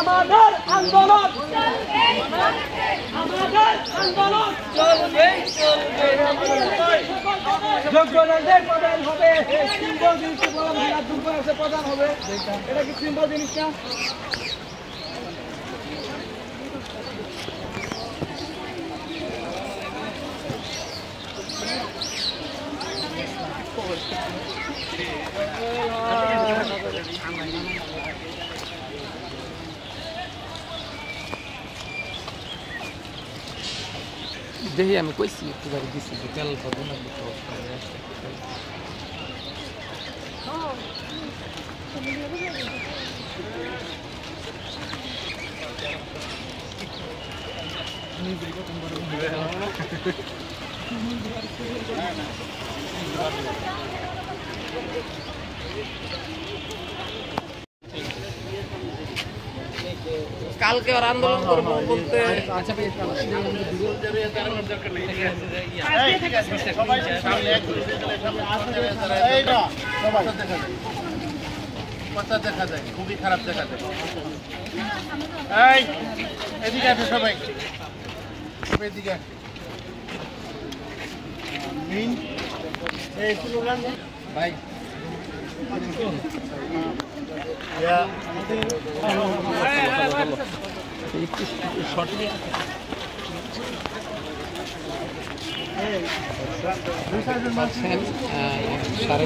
আমাদের আন্দোলন চলবে যোগ্যদের প্রদান হবে সিম্বল জিনিসটা বলা দুর্বল আছে প্রদান হবে এটা কি সিম্বল জিনিসটা দেখি আমি কইছি একটু গাড়ি দিচ্ছি যে তেল পাবো না কালকে আর আন্দোলন করবো বলতে দেখা যায় খুবই খারাপ দেখা যায় এদিকে আছে সবাই এদিকে ভাই সারা